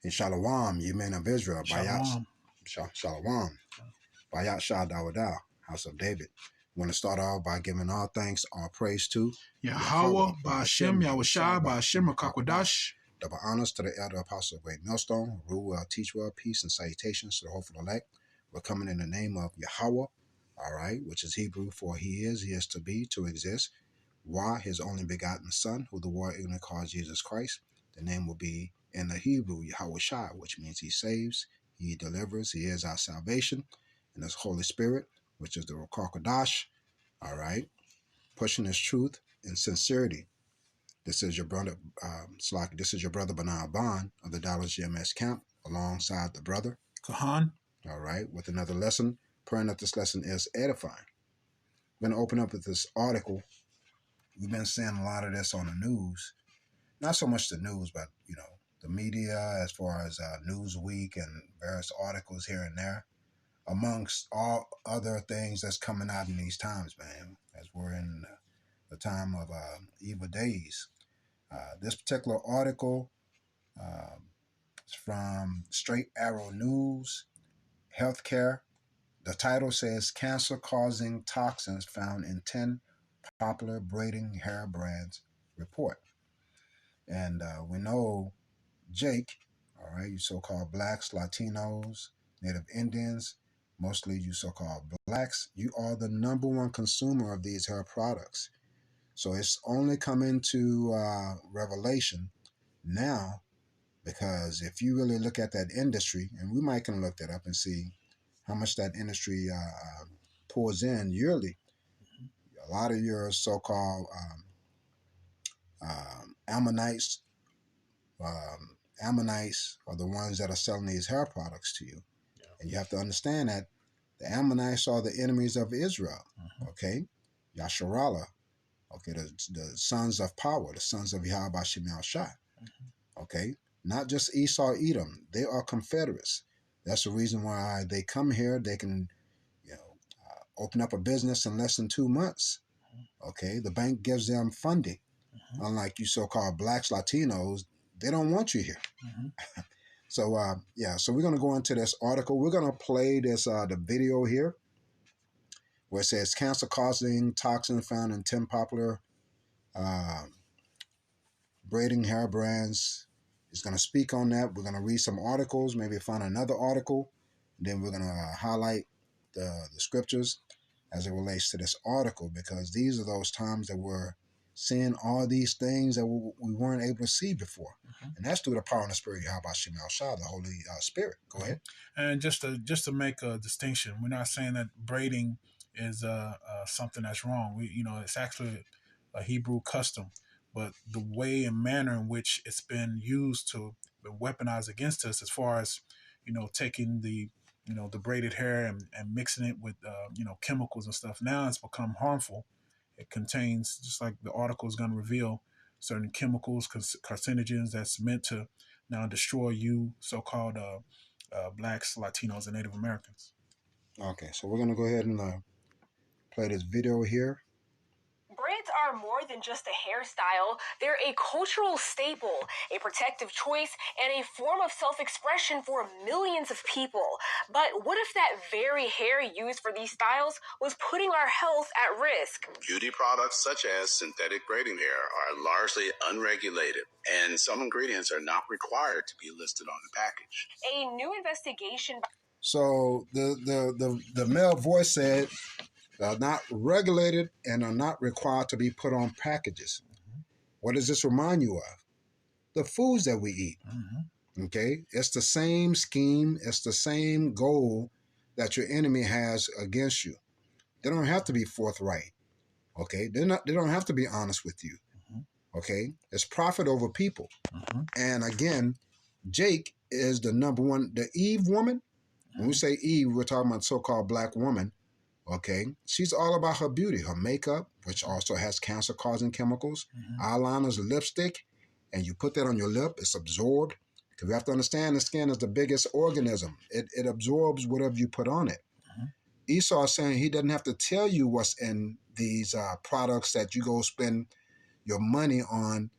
Shalom, ye men of Israel. Shalom. Shalom. Bayat Shah Dawadah, house of David. I want to start off by giving all thanks, all praise to Yahweh, Ba'ashem, Yahushua, Ba'ashem, Rakakwadash. Double honors to the elder apostle of Great Millstone, rule well, teach well, peace and salutations to the hopeful elect. We're coming in the name of Yahweh, all right, which is Hebrew for he is to be, to exist. Wah, his only begotten son, who the world ignorant calls Jesus Christ. The name will be in the Hebrew, Yahushua, which means he saves, he delivers, he is our salvation. And his Holy Spirit, which is the Rakakwadash, all right, pushing his truth and sincerity. This is your brother, this is your brother Bernard Bond of the Dallas GMS camp, alongside the brother Kahan. All right, with another lesson, praying that this lesson is edifying. I'm going to open up with this article. We've been seeing a lot of this on the news. Not so much the news, but, the media, as far as Newsweek and various articles here and there, amongst all other things that's coming out in these times, man, as we're in the time of evil days. This particular article is from Straight Arrow News, Healthcare. The title says, Cancer-Causing Toxins Found in 10 Popular Braiding Hair Brands Report. And we know Jake, all right, you so-called blacks, Latinos, Native Indians, mostly you so-called blacks, you are the number one consumer of these hair products. So it's only come into revelation now, because if you really look at that industry, and we might can look that up and see how much that industry pours in yearly. A lot of your so-called Ammonites are the ones that are selling these hair products to you. Yeah. And you have to understand that the Ammonites are the enemies of Israel, okay? Yasharallah, okay, the sons of power, the sons of Yahweh Shemel Shah, okay? Not just Esau, Edom. They are Confederates. That's the reason why they come here. They can, open up a business in less than 2 months, okay? The bank gives them funding. Unlike you so-called blacks, Latinos, they don't want you here. So, so we're going to go into this article. We're going to play this the video here where it says cancer-causing toxin found in 10 popular braiding hair brands. It's going to speak on that. We're going to read some articles, maybe find another article. Then we're going to highlight the scriptures as it relates to this article, because these are those times that we're seeing all these things that we weren't able to see before. And that's through the power and the spirit of Yahweh Shemel Shah, the Holy Spirit. Go ahead. And just to make a distinction, we're not saying that braiding is something that's wrong. It's actually a Hebrew custom, but the way and manner in which it's been used to be weaponized against us, as far as taking the braided hair and mixing it with chemicals and stuff. Now it's become harmful. It contains, just like the article is going to reveal, certain chemicals, carcinogens that's meant to now destroy you, so-called blacks, Latinos, and Native Americans. Okay, so we're going to go ahead and play this video here. Braids are more than just a hairstyle. They're a cultural staple, a protective choice, and a form of self-expression for millions of people. But what if that very hair used for these styles was putting our health at risk? Beauty products such as synthetic braiding hair are largely unregulated, and some ingredients are not required to be listed on the package. A new investigation... So the male voice said, are not regulated and are not required to be put on packages. What does this remind you of? The foods that we eat. Okay? It's the same scheme. It's the same goal that your enemy has against you. They don't have to be forthright. Okay? They don't have to be honest with you. Okay? It's profit over people. And again, Jake is the number one, the Eve woman. When we say Eve, we're talking about so-called black woman. Okay, she's all about her beauty, her makeup, which also has cancer-causing chemicals, eyeliners, lipstick, and you put that on your lip, it's absorbed. Because we have to understand the skin is the biggest organism. It absorbs whatever you put on it. Esau is saying he doesn't have to tell you what's in these products that you go spend your money on,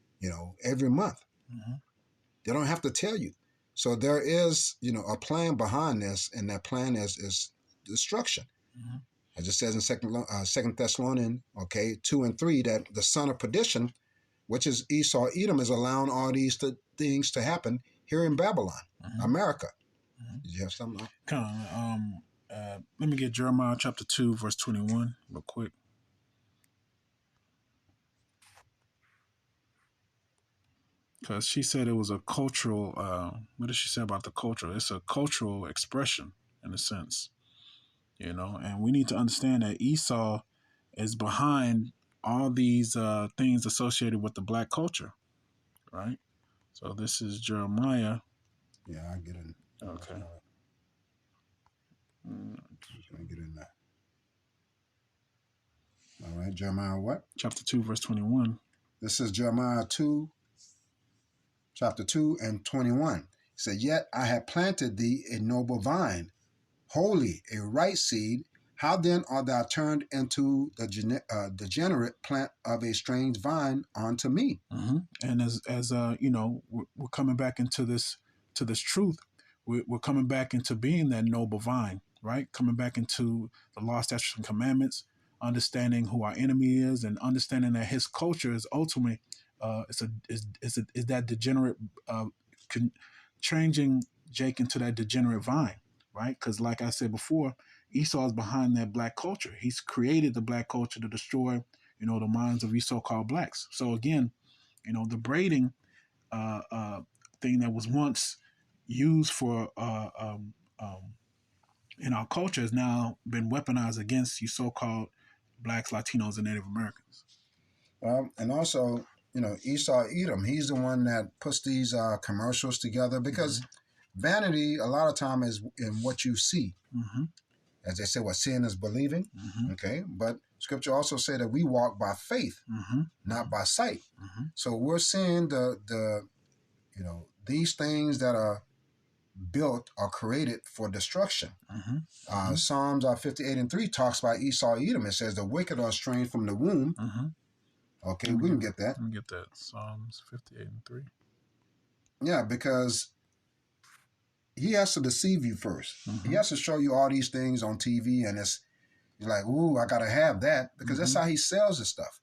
every month. They don't have to tell you. So there is, a plan behind this, and that plan is destruction. Mhm. As it says in Second Thessalonians, 2 and 3, that the son of perdition, which is Esau, Edom, is allowing all these things to happen here in Babylon, America. Did you have something? Let me get Jeremiah chapter 2, verse 21 real quick. Because she said it was a cultural, what did she say about the culture? It's a cultural expression in a sense, and we need to understand that Esau is behind all these things associated with the black culture, right? So this is Jeremiah. Yeah, I get in. Okay. Can I get in there? All right, Jeremiah what? Chapter 2, verse 21. This is Jeremiah 2, chapter 2 and 21. He said, "Yet I have planted thee a noble vine, holy, a right seed. How then art thou turned into the degenerate plant of a strange vine unto me?" Mm-hmm. And as we're coming back into this truth. We're coming back into being that noble vine, right? Coming back into the law, statutes, and commandments, understanding who our enemy is, and understanding that his culture is ultimately is that degenerate, changing Jake into that degenerate vine, right? Because like I said before, Esau is behind that black culture. He's created the black culture to destroy, the minds of these so-called blacks. So again, the braiding thing that was once used for in our culture has now been weaponized against you so-called blacks, Latinos, and Native Americans. And also, Esau Edom, he's the one that puts these commercials together because vanity, a lot of time, is in what you see. Mm-hmm. As they say, what seeing is believing. Mm-hmm. Okay, but Scripture also said that we walk by faith, not by sight. So we're seeing these things that are built or created for destruction. Psalms 58:3 talks about Esau Edom. It says the wicked are estranged from the womb. Okay, we can get that. Let me get that. Psalms 58:3. Yeah, because he has to deceive you first. He has to show you all these things on TV, and you're like, ooh, I gotta have that, because that's how he sells his stuff.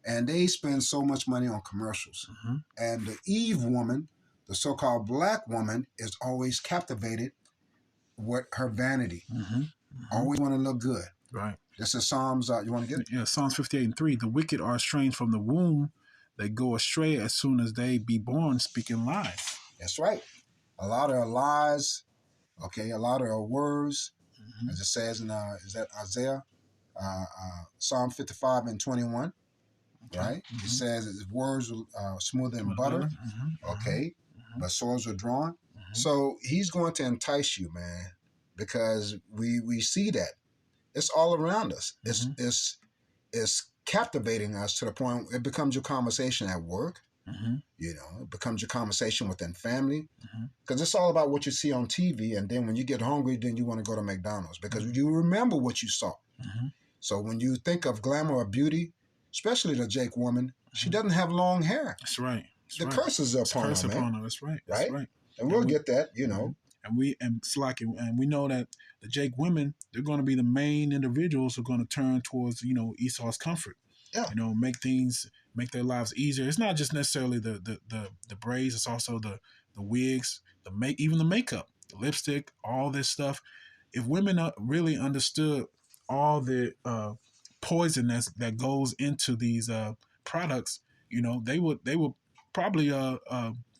And they spend so much money on commercials. And the Eve woman, the so-called black woman, is always captivated with her vanity. Always want to look good. Right. This is Psalms. You want to get it? Yeah, Psalms 58:3. The wicked are estranged from the womb. They go astray as soon as they be born, speaking lies. That's right. A lot of lies. Okay, a lot of words, as it says in is that Isaiah, Psalm 55:21. Right? It says his words are smoother than butter. Okay, but swords are drawn. So he's going to entice you, man, because we see that it's all around us. It's captivating us to the point it becomes your conversation at work. It becomes your conversation within family, because it's all about what you see on TV. And then when you get hungry, then you want to go to McDonald's because you remember what you saw. So when you think of glamour or beauty, especially the Jake woman, she doesn't have long hair. That's right. The curses are upon her, man. That's right. That's right. And we'll get that, And we know that the Jake women, they're going to be the main individuals who are going to turn towards Esau's comfort. Yeah. Make their lives easier. It's not just necessarily the braids. It's also the wigs, even the makeup, the lipstick, all this stuff. If women really understood all the poison that goes into these products, they would probably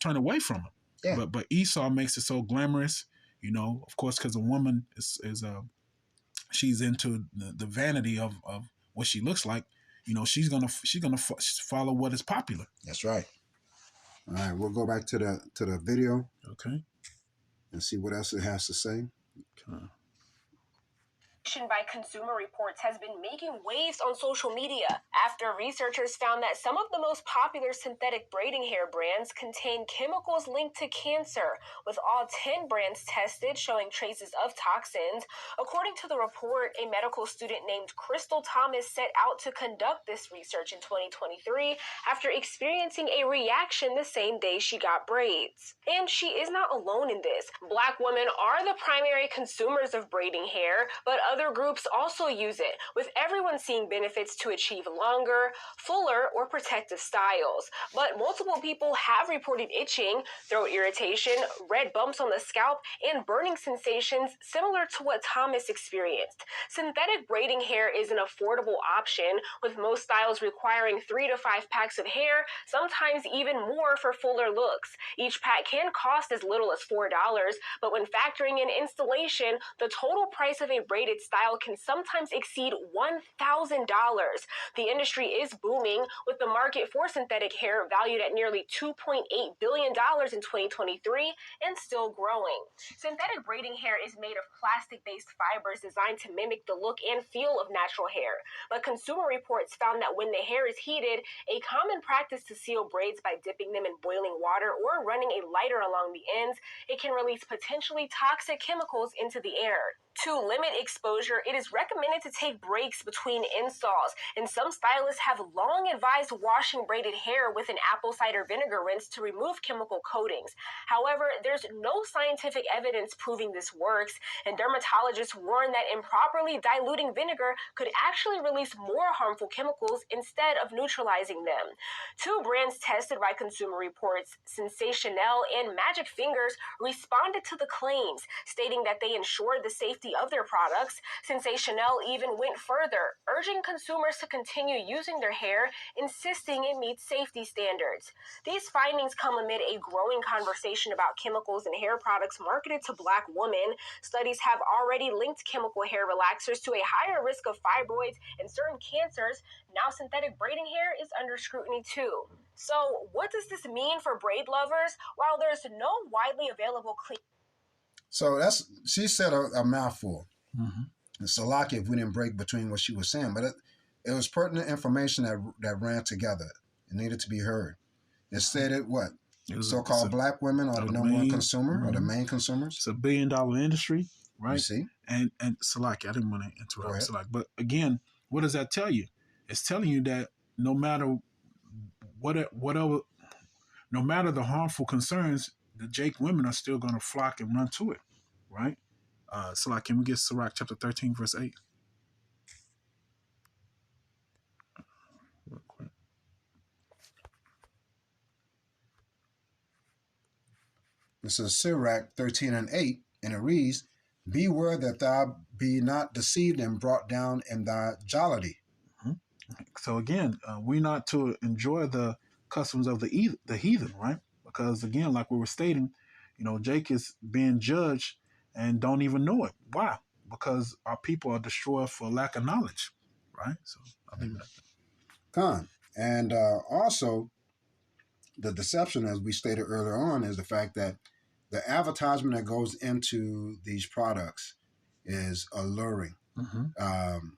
turn away from them. Yeah. But Esau makes it so glamorous, of course, because a woman is she's into the vanity of what she looks like. She's gonna follow what is popular. That's right. All right, we'll go back to the video. Okay. And see what else it has to say. Okay. by Consumer Reports has been making waves on social media after researchers found that some of the most popular synthetic braiding hair brands contain chemicals linked to cancer, with all 10 brands tested showing traces of toxins. According to the report, a medical student named Crystal Thomas set out to conduct this research in 2023 after experiencing a reaction the same day she got braids. And she is not alone in this. Black women are the primary consumers of braiding hair, but other groups also use it, with everyone seeing benefits to achieve longer, fuller, or protective styles. But multiple people have reported itching, throat irritation, red bumps on the scalp, and burning sensations similar to what Thomas experienced. Synthetic braiding hair is an affordable option, with most styles requiring 3 to 5 packs of hair, sometimes even more for fuller looks. Each pack can cost as little as $4, but when factoring in installation, the total price of a braided style can sometimes exceed $1,000. The industry is booming, with the market for synthetic hair valued at nearly $2.8 billion in 2023 and still growing. Synthetic braiding hair is made of plastic-based fibers designed to mimic the look and feel of natural hair, but Consumer Reports found that when the hair is heated, a common practice to seal braids by dipping them in boiling water or running a lighter along the ends, it can release potentially toxic chemicals into the air. To limit exposure, it is recommended to take breaks between installs, and some stylists have long advised washing braided hair with an apple cider vinegar rinse to remove chemical coatings. However, there's no scientific evidence proving this works, and dermatologists warn that improperly diluting vinegar could actually release more harmful chemicals instead of neutralizing them. Two brands tested by Consumer Reports, Sensationelle and Magic Fingers, responded to the claims, stating that they ensured the safety of their products. Sensationelle even went further, urging consumers to continue using their hair, insisting it meets safety standards. These findings come amid a growing conversation about chemicals in hair products marketed to Black women. Studies have already linked chemical hair relaxers to a higher risk of fibroids and certain cancers. Now synthetic braiding hair is under scrutiny too. So what does this mean for braid lovers? While there's no widely available clean... So she said a mouthful. Mm-hmm. And so lucky if we didn't break between what she was saying, but it was pertinent information that ran together. It needed to be heard. It stated what? So-called Black women are the number one consumer, or the main consumers. It's $1 billion industry, right? You see? And Salaki, I didn't want to interrupt Salaki, but again, what does that tell you? It's telling you that no matter whatever, no matter the harmful concerns, the Jake women are still going to flock and run to it, right? Salaki, can we get Sirach chapter 13, verse 8? Real quick. This is Sirach 13 and 8, and it reads, "Beware that thou be not deceived and brought down in thy jollity." So again, we're not to enjoy the customs of the heathen, right? Because again, like we were stating, Jake is being judged and don't even know it. Why? Because our people are destroyed for lack of knowledge, right? So I'll leave it at that. Con. And also, the deception, as we stated earlier on, is the fact that the advertisement that goes into these products is alluring. Mm-hmm.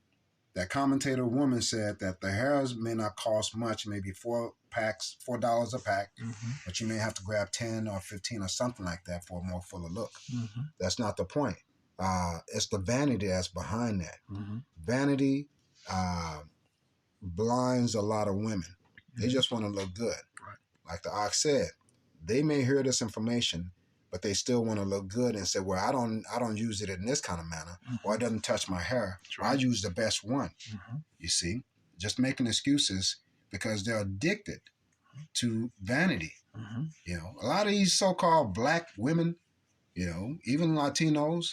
That commentator woman said that the hairs may not cost much, maybe $4 a pack, mm-hmm. but you may have to grab 10 or 15 or something like that for a more fuller look. Mm-hmm. That's not the point. It's the vanity that's behind that. Mm-hmm. Vanity blinds a lot of women. Mm-hmm. They just want to look good. Right. Like the ox said, they may hear this information, but they still want to look good and say, well, I don't use it in this kind of manner, mm-hmm. or it doesn't touch my hair. Right. I use the best one. Mm-hmm. You see, just making excuses because they're addicted to vanity. Mm-hmm. A lot of these so-called Black women, even Latinos,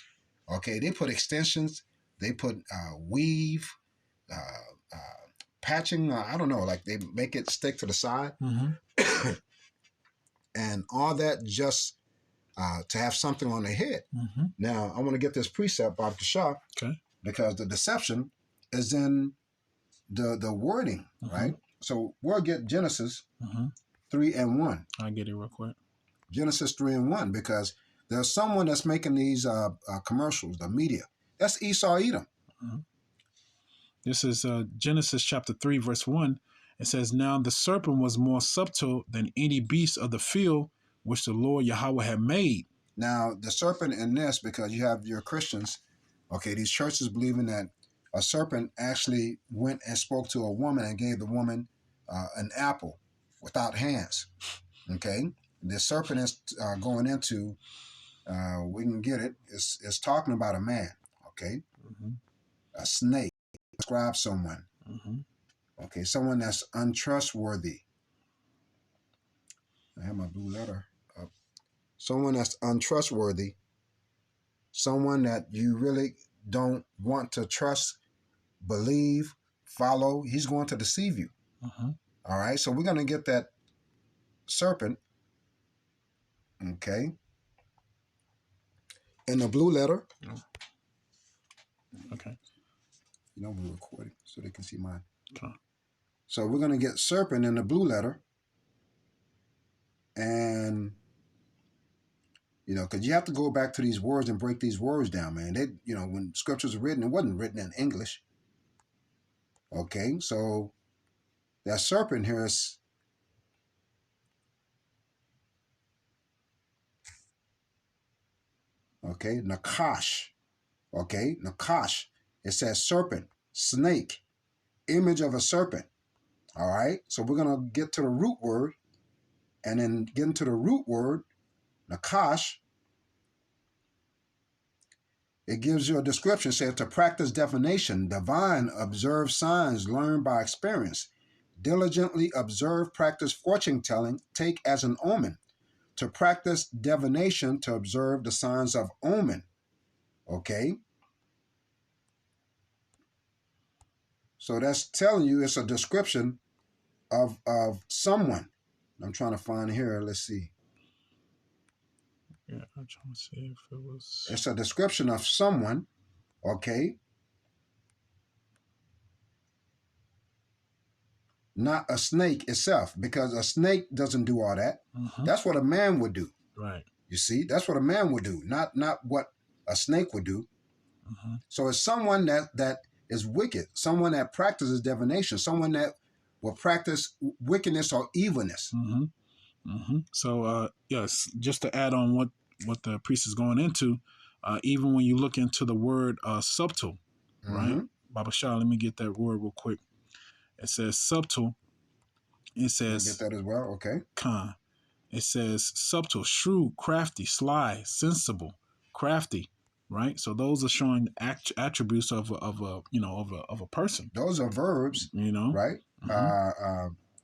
okay, they put extensions, they put weave, patching, I don't know, like they make it stick to the side. Mm-hmm. And all that just to have something on their head. Mm-hmm. Now, I want to get this precept, Bob Shah, okay, because the deception is in the wording, mm-hmm. right? So we'll get Genesis mm-hmm. 3 and 1. I'll get it real quick. Genesis 3 and 1, because there's someone that's making these commercials, the media. That's Esau Edom. This is Genesis chapter 3, verse 1. It says, now the serpent was more subtle than any beast of the field which the Lord Yahweh had made. Now, the serpent in this, because you have your Christians, okay, these churches believing that a serpent actually went and spoke to a woman and gave the woman an apple without hands. Okay, the serpent is going into, we can get it, it's talking about a man. Okay, a snake describes someone. Okay, someone that's untrustworthy. I have my blue letter up. Someone that's untrustworthy. Someone that you really don't want to trust, believe, follow. He's going to deceive you. All right, so we're going to get that serpent, okay, in the blue letter. Okay. You know, we're recording so they can see mine. Okay. So we're going to get serpent in the blue letter. And, you know, because you have to go back to these words and break these words down, man. They, you know, when scriptures are written, it wasn't written in English. Okay, so that serpent here is, okay, Nakash. Okay, Nakash. It says serpent, snake, image of a serpent. All right, so we're going to get to the root word, and then get into the root word, Nakash. It gives you a description. It says to practice divination, divine, observe signs learned by experience, diligently observe, practice fortune telling, take as an omen. To practice divination, to observe the signs of omen. Okay? So that's telling you it's a description of someone. I'm trying to find here. Let's see. Yeah, I'm trying to see if it was. It's a description of someone. Okay? Not a snake itself, because a snake doesn't do all that. That's what a man would do. Right. You see, that's what a man would do, not what a snake would do. So it's someone that is wicked, someone that practices divination, someone that will practice wickedness or evilness. So yes, just to add on what the priest is going into, even when you look into the word subtle, right? Baba Shah, let me get that word real quick. It says subtle. It says get that as well. Okay. Khan. It says subtle, shrewd, crafty, sly, sensible, crafty. Right. So those are showing attributes of a person. Those are verbs. You know. Right.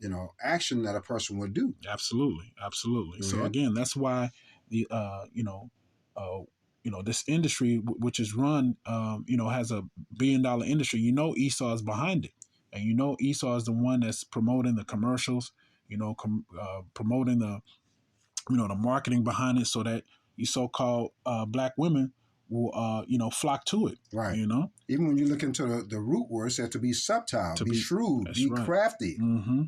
You know, action that a person would do. Absolutely. So again, that's why the this industry, which is run, has $1 billion industry. You know, Esau is behind it, and you know Esau is the one that's promoting the commercials. Promoting the the marketing behind it, so that you so-called black women will flock to it. Right. You know, even when you look into the root word, it said to be subtle, to be shrewd, be crafty.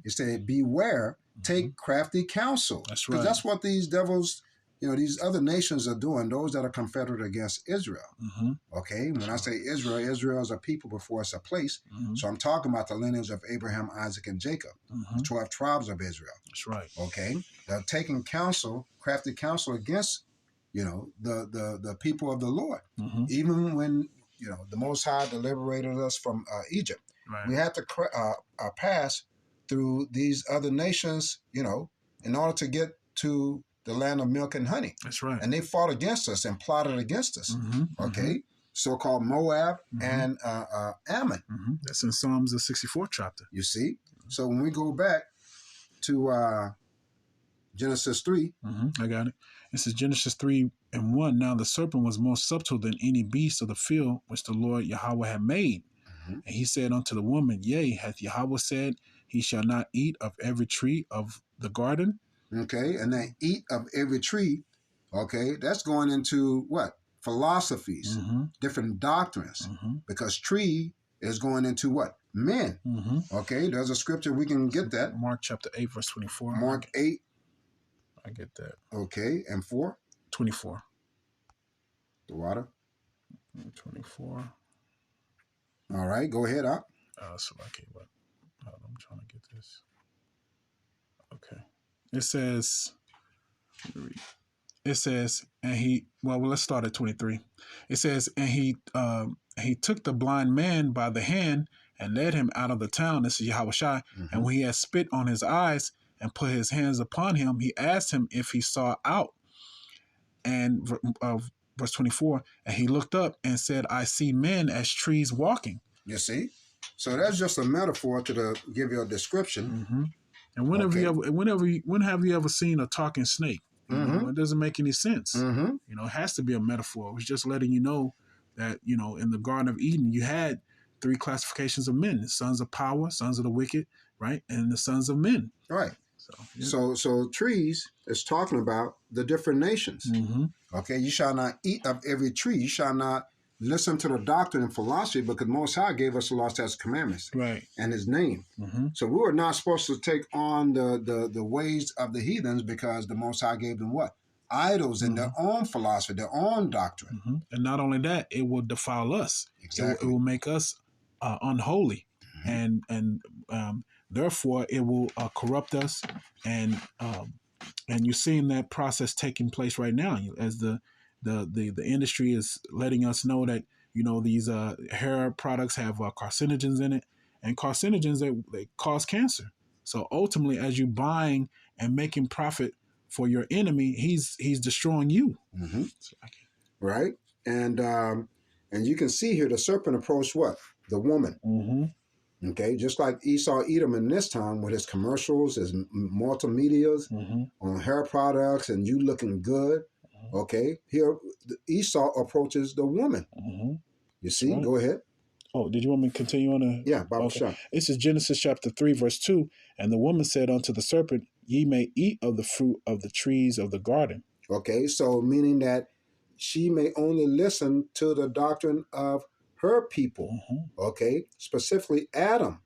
It said beware, take crafty counsel. That's right. Because that's what these devils, these other nations are doing, those that are confederate against Israel. Okay, when I say Israel, Israel is a people before it's a place. So I'm talking about the lineage of Abraham, Isaac, and Jacob, the 12 tribes of Israel. That's right. Okay, they're taking counsel, crafty counsel against, the people of the Lord. Even when, the Most High liberated us from Egypt, we had to pass through these other nations, in order to get to the land of milk and honey. That's right. And they fought against us and plotted against us. Okay, so-called Moab and Ammon. That's in Psalms the 64th chapter. You see? So when we go back to Genesis 3. I got it. It says Genesis 3:1. Now the serpent was more subtle than any beast of the field which the Lord Yahweh had made. And he said unto the woman, yea, hath Yahweh said, he shall not eat of every tree of the garden? Okay, and they eat of every tree. Okay, that's going into what? Philosophies, different doctrines. Because tree is going into what? Men. Okay, there's a scripture, we can get that. Mark chapter 8, verse 24. Mark 8. I get that. Okay, and 4? 24. The water. 24. All right, go ahead, Up. So okay, but I'm trying to get this. Okay, it says. It says, and he. Well, let's start at 23. It says, and he took the blind man by the hand and led him out of the town. This is Yahweh Shai. And when he had spit on his eyes and put his hands upon him, he asked him if he saw out. And verse 24, and he looked up and said, I see men as trees walking. You see? So that's just a metaphor to give you a description. And when have you ever seen a talking snake? You know, it doesn't make any sense. You know, it has to be a metaphor. It was just letting you know that, you know, in the Garden of Eden, you had 3 classifications of men: the sons of power, sons of the wicked, right, and the sons of men. Right. So, yeah. So trees is talking about the different nations. Okay, you shall not eat of every tree. You shall not listen to the doctrine and philosophy, because Most High gave us the law, statutes, commandments, Right. and His name. So we were not supposed to take on the ways of the heathens, because the Most High gave them what? Idols and their own philosophy, their own doctrine. And not only that, it will defile us. Exactly. It will make us unholy, and therefore it will corrupt us. And you're seeing that process taking place right now, as the industry is letting us know that, you know, these hair products have carcinogens in it, and carcinogens they cause cancer. So ultimately, as you buying and making profit for your enemy, he's destroying you. Right. And you can see here the serpent approached what? The woman. Okay, just like Esau Edom in this time with his commercials, his multimedias on hair products, and you looking good. Okay, here Esau approaches the woman. You see, Right. Go ahead. Oh, did you want me to continue on? Yeah, Bible shot. This is Genesis chapter 3, verse 2. And the woman said unto the serpent, Ye may eat of the fruit of the trees of the garden. Okay, so meaning that she may only listen to the doctrine of her people. Okay, specifically Adam.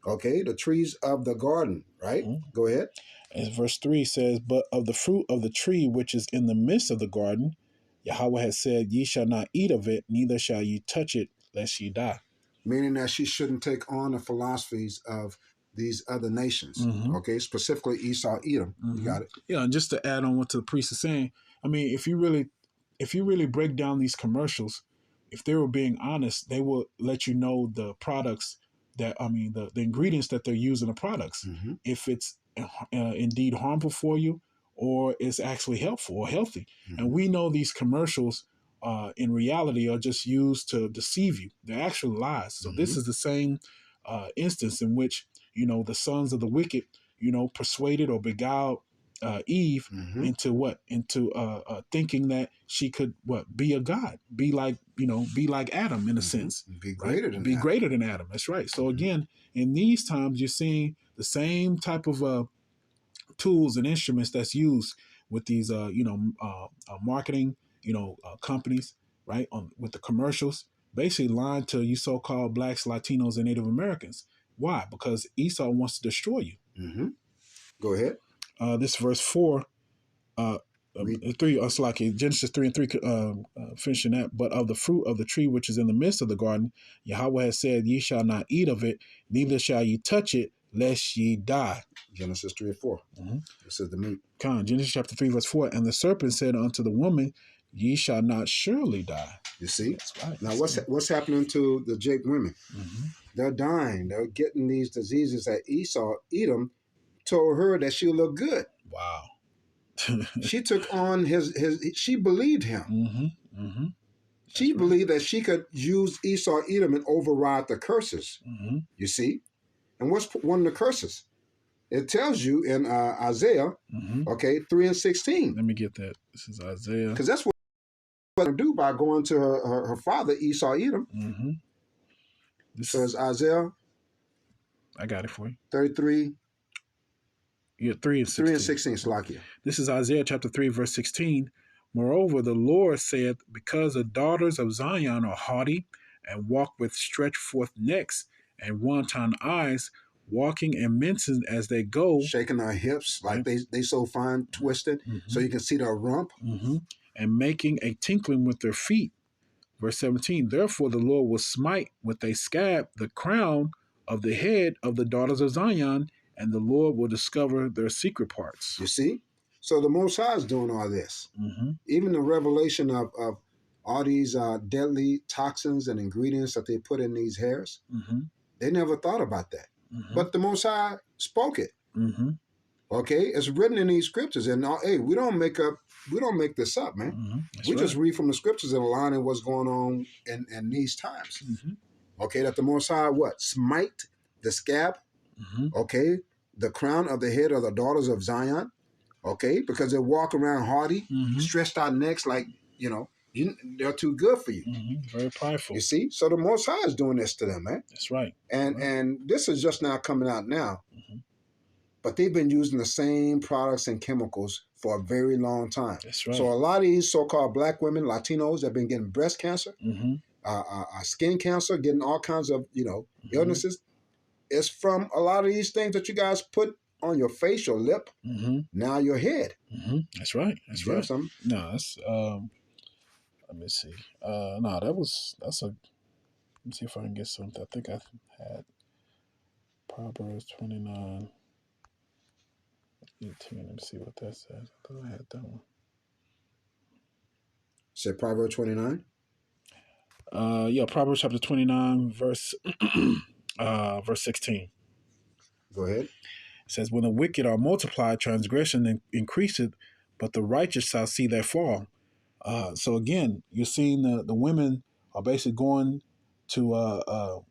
Okay, the trees of the garden, right? Go ahead. As verse 3 says, But of the fruit of the tree which is in the midst of the garden, Yahweh has said, Ye shall not eat of it, neither shall ye touch it, lest ye die. Meaning that she shouldn't take on the philosophies of these other nations. Okay, specifically Esau, Edom. You got it. Yeah, and just to add on what the priest is saying, I mean, if you really break down these commercials, if they were being honest, they will let you know the products that, I mean, the ingredients that they're using the products. If it's indeed harmful for you, or it's actually helpful or healthy. And we know these commercials in reality are just used to deceive you. They're actually lies. So this is the same instance in which, you know, the sons of the wicked, you know, persuaded or beguiled Eve into what? Into thinking that she could be a god, be like Adam in a sense, be greater than be Adam. greater than Adam. That's right. So again, in these times, you're seeing the same type of tools and instruments that's used with these marketing companies, right? With the commercials, basically lying to you so-called blacks, Latinos, and Native Americans. Why? Because Esau wants to destroy you. Go ahead. This verse 4, 3, Genesis 3 and 3, finishing that. But of the fruit of the tree which is in the midst of the garden, Yahweh has said, Ye shall not eat of it, neither shall ye touch it, lest ye die. Genesis 3 and 4. This is the meat. Genesis chapter 3, verse 4. And the serpent said unto the woman, Ye shall not surely die. You see? That's right. Now, what's happening to the Jake women? They're dying. They're getting these diseases that Esau, Edom, told her that she'll look good. Wow. She took on his she believed him. She believed that she could use Esau, Edom, and override the curses. You see? And what's one of the curses? It tells you in Isaiah, 3 and 16. Let me get that. This is Isaiah. Because that's what she's going to do by going to her father, Esau, Edom. So it's Isaiah. I got it for you. 33. Yeah, 3 and 16. 3 and 16, Slakia. This is Isaiah chapter 3, verse 16. Moreover, the Lord saith, Because the daughters of Zion are haughty, and walk with stretched forth necks, and wanton eyes, walking and mincing as they go. Shaking their hips like they so fine twisted, so you can see their rump. And making a tinkling with their feet, Verse 17, therefore the Lord will smite with a scab the crown of the head of the daughters of Zion, and the Lord will discover their secret parts. You see? So the Most High is doing all this. Mm-hmm. Even the revelation of all these deadly toxins and ingredients that they put in these hairs, Mm-hmm. they never thought about that. Mm-hmm. But the Most High spoke it. Mm-hmm. Okay? It's written in these scriptures. And hey, we don't make this up, man. Mm-hmm. We just read from the scriptures and align in what's going on in these times. Mm-hmm. Okay, that the Most High what? Smite the scab, okay, the crown of the head of the daughters of Zion, okay, because they walk around haughty, stretched out necks like, they're too good for you. Very prideful. You see? So the Most High is doing this to them, man. That's right. And this is just now coming out now. But they've been using the same products and chemicals for a very long time. That's right. So a lot of these so-called black women, Latinos, have been getting breast cancer, skin cancer, getting all kinds of, illnesses. It's from a lot of these things that you guys put on your face, your lip, now your head. That's right. That's right. Something? No, that's let me see. No, that's a. Let me see if I can get something. I think I had Proverbs 29, 18. Let me see what that says. I thought I had that one. Say Proverbs 29. Yeah, Proverbs chapter 29, verse 16. Go ahead. It says, when the wicked are multiplied, transgression increaseth, but the righteous shall see their fall. So again, you're seeing the women are basically going to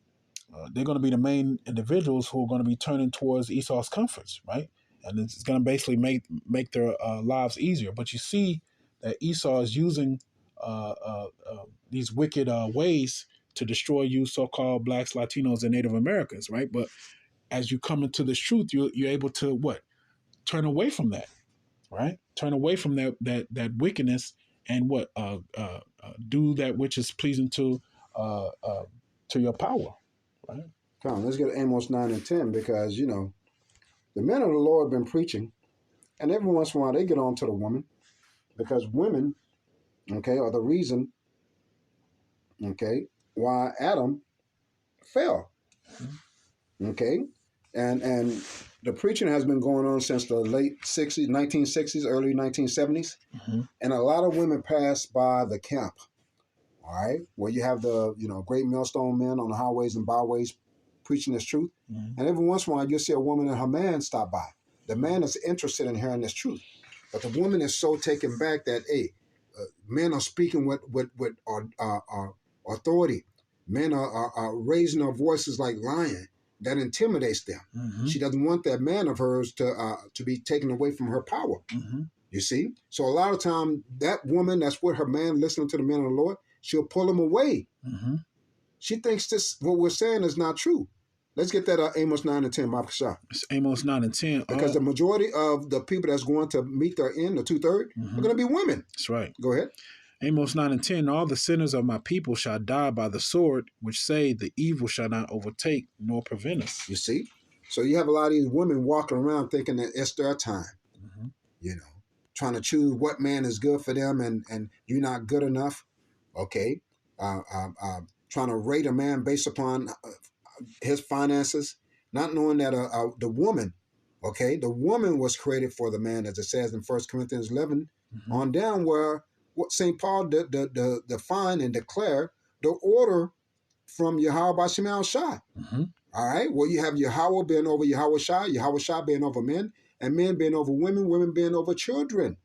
they're going to be the main individuals who are going to be turning towards Esau's comforts, right? And it's going to basically make their lives easier. But you see that Esau is using these wicked ways to destroy you, so-called blacks, Latinos, and Native Americans, right? But as you come into this truth, you're able to what? Turn away from that, right? Turn away from that wickedness and what? Do that which is pleasing to your power, right? Come on, let's get Amos 9 and 10 because, the men of the Lord have been preaching, and every once in a while they get on to the woman because women, okay, are the reason, okay, why Adam fell, okay? And the preaching has been going on since the late 60s, 1960s, early 1970s, and a lot of women pass by the camp, all right, where you have the, great millstone men on the highways and byways preaching this truth. And every once in a while, you'll see a woman and her man stop by. The man is interested in hearing this truth. But the woman is so taken back that, hey, men are speaking with authority. Men are raising their voices like lion. That intimidates them. She doesn't want that man of hers to be taken away from her power. You see? So a lot of time, that woman that's with her man listening to the man of the Lord, she'll pull him away. She thinks this, what we're saying is not true. Let's get that Amos 9 and 10, Bob Kasha. It's Amos 9 and 10. Because the majority of the people that's going to meet their end, the 2/3, are going to be women. That's right. Go ahead. Amos 9 and 10, all the sinners of my people shall die by the sword, which say the evil shall not overtake nor prevent us. You see? So you have a lot of these women walking around thinking that it's their time, trying to choose what man is good for them and you're not good enough, okay? Trying to rate a man based upon his finances, not knowing that the woman, okay, the woman was created for the man, as it says in 1 Corinthians 11, on down where what St. Paul defined and declare the order from Yahweh Bashim al-Shai. All right, well, you have Yahweh being over Yahweh Shai being over men, and men being over women, women being over children.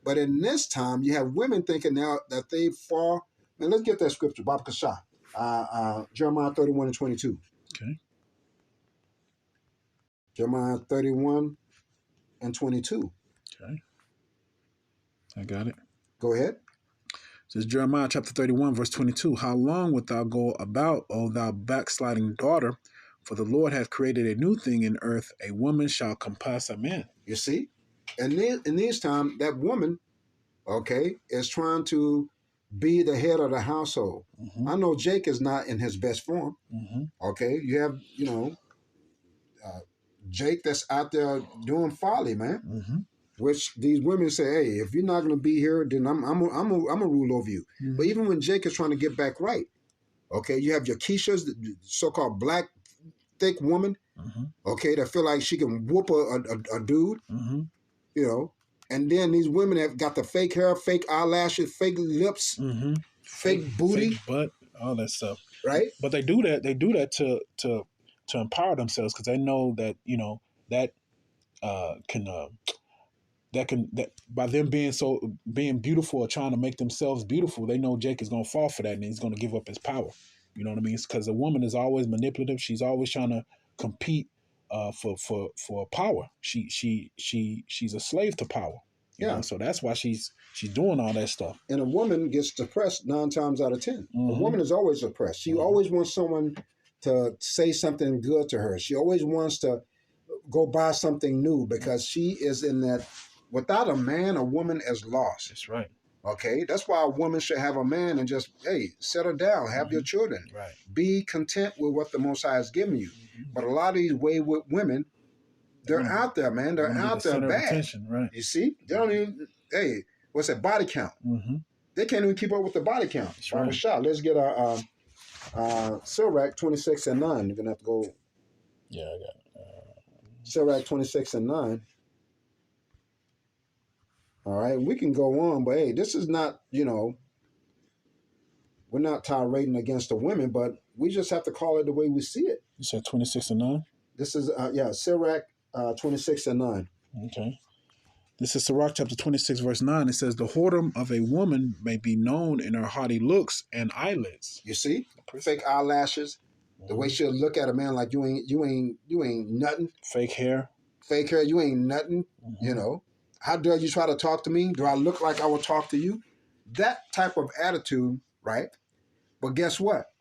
But in this time, you have women thinking now that they fall. And let's get that scripture, Bab Kasha. Jeremiah 31 and 22. Okay. Jeremiah 31 and 22. Okay. I got it. Go ahead. It says Jeremiah chapter 31, verse 22. How long wilt thou go about, O thou backsliding daughter? For the Lord hath created a new thing in earth. A woman shall compass a man. You see? And in these times, that woman, okay, is trying to be the head of the household. I know Jake is not in his best form. Okay, you have, Jake that's out there doing folly, man. which these women say, hey, if you're not going to be here, then I'm gonna rule over you. Mm-hmm. But even when Jake is trying to get back right, okay, you have your Keishas, the so-called black thick woman, Mm-hmm. okay, that feel like she can whoop a dude, Mm-hmm. you know. And then these women have got the fake hair, fake eyelashes, fake lips, Mm-hmm. fake booty, fake butt, all that stuff. right? But they do that. They do that to empower themselves because they know that that can that by them being beautiful or trying to make themselves beautiful, they know Jake is gonna fall for that and he's gonna give up his power. You know what I mean? Because a woman is always manipulative. She's always trying to compete for power. She's a slave to power. You know, so that's why she's doing all that stuff. And a woman gets depressed 9 times out of 10. Mm-hmm. A woman is always depressed. She always wants someone to say something good to her. She always wants to go buy something new because she is in that. Without a man, a woman is lost. That's right. Okay, that's why a woman should have a man and just, hey, settle down, have your children. Right. Be content with what the Most High has given you. But a lot of these wayward women, they're out there, man. They're out there bad. Attention, right. You see? They don't even, hey, what's that, body count? Mm-hmm. They can't even keep up with the body count. That's right. Shot. Let's get our Sirach 26 and 9. You're going to have to go. Yeah, I got it. Sirach 26 and 9. All right, we can go on, but hey, this is not, we're not tirading against the women, but we just have to call it the way we see it. You said 26 and 9? This is, Sirach 26 and 9. Okay. This is Sirach chapter 26, verse 9. It says, the whoredom of a woman may be known in her haughty looks and eyelids. You see? Fake eyelashes, the way she'll look at a man like you ain't nothing. Fake hair. Fake hair, you ain't nothing, How dare you try to talk to me? Do I look like I will talk to you? That type of attitude, right? But guess what?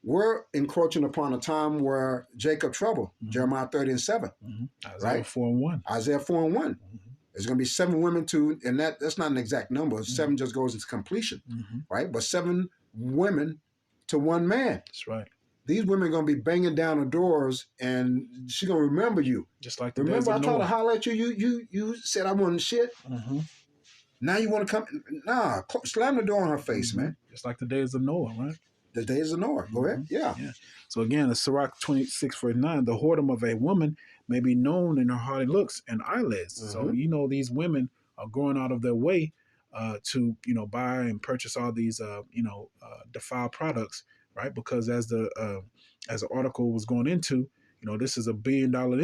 We're encroaching upon a time where Jacob trouble, Jeremiah 30 and 7. Isaiah 4 and 1. Isaiah 4 and 1. There's going to be 7 women and that's not an exact number. 7 just goes into completion, right? But 7 women to 1 man. That's right. These women are going to be banging down the doors, and she's going to remember you. Just like the remember, I days of tried to Noah. holler at you. You said I wasn't shit. Now you want to come? Nah, slam the door on her face, man. Just like the days of Noah, right? The days of Noah. Go ahead. Yeah. So again, the Sirach 26, verse 9, the whoredom of a woman may be known in her haughty looks and eyelids. So, these women are going out of their way to, buy and purchase all these, defiled products, right? Because as the article was going into, this is a billion dollar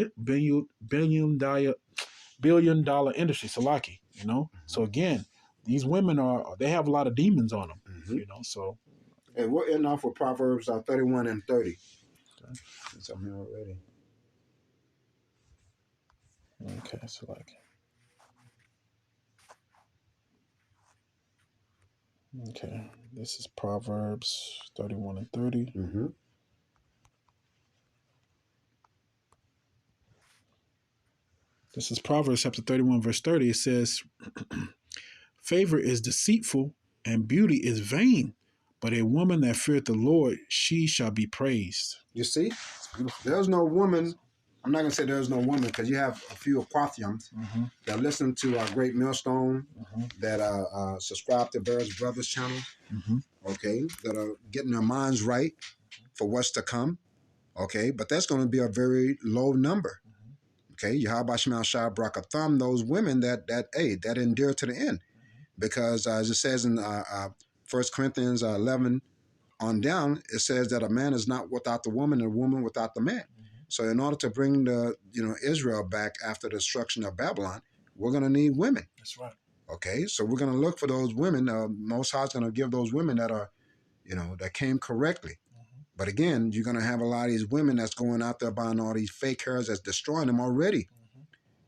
industry, Salaki, So again, these women they have a lot of demons on them, so. And we're ending off with Proverbs 31 and 30. Okay. Since I'm here already. Okay, Salaki. Okay, this is Proverbs 31 and 30. This is Proverbs chapter 31, verse 30. It says, favor is deceitful and beauty is vain, but a woman that feareth the Lord, she shall be praised. You see? There's no woman. I'm not going to say there's no woman because you have a few Aquathians that listen to our Great Millstone, that subscribe to various brothers' channels, okay, that are getting their minds right for what's to come, okay, but that's going to be a very low number, okay. Yahweh Shema Shah Brakatham, those women that endure to the end, because as it says in 1 Corinthians 11 on down, it says that a man is not without the woman and a woman without the man. So in order to bring the Israel back after the destruction of Babylon, we're going to need women. That's right. Okay, so we're going to look for those women. Most High is going to give those women that are, that came correctly. But again, you're going to have a lot of these women that's going out there buying all these fake hairs that's destroying them already.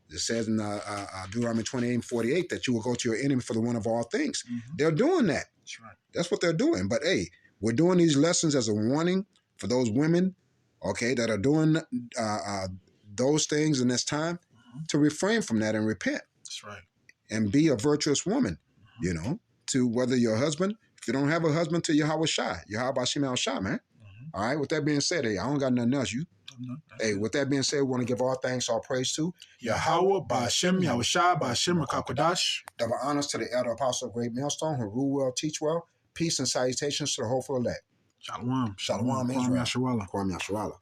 It says in Deuteronomy 28 and 48 that you will go to your enemy for the one of all things. They're doing that. That's right. That's what they're doing. But hey, we're doing these lessons as a warning for those women, okay, that are doing those things in this time to refrain from that and repent. That's right. And be a virtuous woman, to whether your husband, if you don't have a husband, to Yahweh Shai, Yahweh Shema Shai, man. All right, with that being said, hey, I don't got nothing else. You Hey, with that being said, we want to give all thanks, all praise to Yahweh, Ba'ashem, Yahushua, Ba'ashem, Rakakwadash. double honors to the elder apostle of Great Millstone who rule well, teach well. Peace and salutations to the hopeful elect. Shalom. Shalom Israel. Yasharala. Kwam Yasharala.